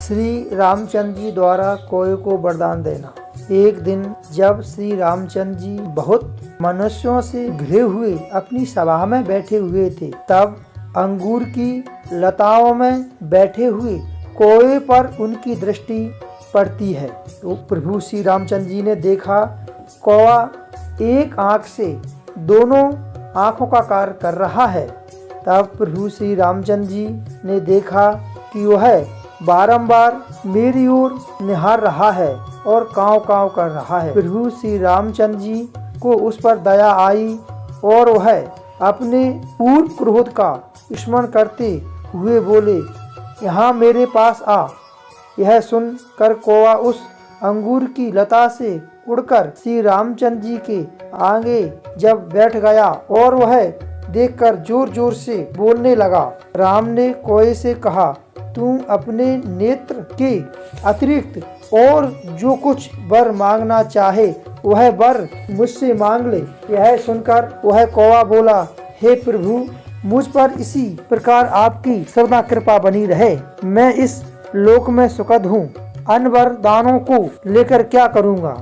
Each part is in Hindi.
श्री रामचंद्र जी द्वारा कौए को वरदान देना। एक दिन जब श्री रामचंद्र जी बहुत मनुष्यों से घिरे हुए अपनी सभा में बैठे हुए थे, तब अंगूर की लताओं में बैठे हुए कौए पर उनकी दृष्टि पड़ती है। तो प्रभु श्री रामचंद्र जी ने देखा कौवा एक आँख से दोनों आँखों का कार्य कर रहा है। तब प्रभु श्री रामचंद्र जी ने देखा कि वह बारंबार मेरी ओर निहार रहा है और काँव काँव कर रहा है। प्रभु श्री रामचंद्र जी को उस पर दया आई और वह अपने पूर्व क्रोध का स्मरण करते हुए बोले, यहाँ मेरे पास आ। यह सुनकर कौवा उस अंगूर की लता से उड़कर श्री रामचंद्र जी के आगे जब बैठ गया और वह देखकर जोर जोर से बोलने लगा। राम ने कौवे से कहा, तू अपने नेत्र के अतिरिक्त और जो कुछ वर मांगना चाहे वह वर मुझसे मांग ले। यह सुनकर वह कौवा बोला, हे प्रभु, मुझ पर इसी प्रकार आपकी सर्वदा कृपा बनी रहे। मैं इस लोक में सुखद हूँ, अन्य वरदानों को लेकर क्या करूँगा।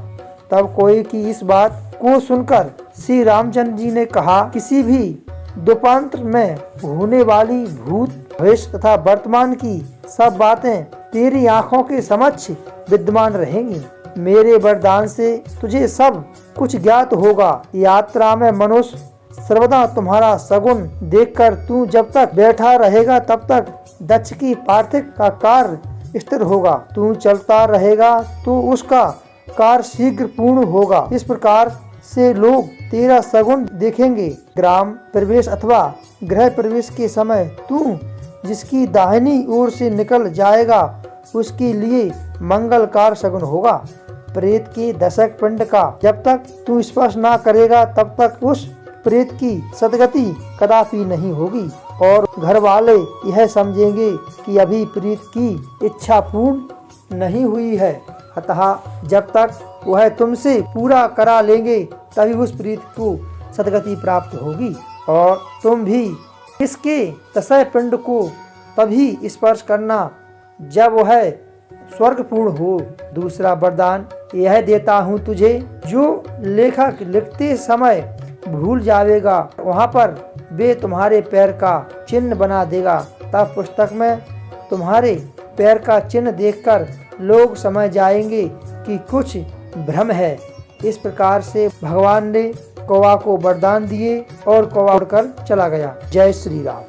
तब कौवे की इस बात को सुनकर श्री रामचंद्र जी ने कहा, किसी भी द्वीपांतर में होने वाली भूत भविष्य तथा वर्तमान की सब बातें तेरी आंखों के समक्ष विद्यमान रहेंगी। मेरे वरदान से तुझे सब कुछ ज्ञात होगा। यात्रा में मनुष्य सर्वदा तुम्हारा सगुन देखकर तू जब तक बैठा रहेगा तब तक दक्ष की पार्थिव का कार्य स्थिर होगा। तू चलता रहेगा तो उसका कार्य शीघ्र पूर्ण होगा। इस प्रकार से लोग तेरा सगुन देखेंगे। ग्राम प्रवेश अथवा गृह प्रवेश के समय तू जिसकी दाहिनी ओर से निकल जाएगा उसके लिए मंगलकार सगुन होगा। प्रेत के दशक पिंड का जब तक तू स्पर्श ना करेगा तब तक उस प्रेत की सदगति कदापि नहीं होगी और घर वाले यह समझेंगे कि अभी प्रेत की इच्छा पूर्ण नहीं हुई है, अतः जब तक वह तुमसे पूरा करा लेंगे तभी उस प्रेत को सदगति प्राप्त होगी और तुम भी इसके दशय पिंड को तभी स्पर्श करना जब वह स्वर्ग पूर्ण हो। दूसरा वरदान यह देता हूँ तुझे, जो लेखक लिखते समय भूल जाएगा वहाँ पर वे तुम्हारे पैर का चिन्ह बना देगा। तब पुस्तक में तुम्हारे पैर का चिन्ह देखकर लोग समझ जाएंगे कि कुछ भ्रम है। इस प्रकार से भगवान ने कौवा को वरदान दिए और कौवा उड़कर चला गया। जय श्री राम।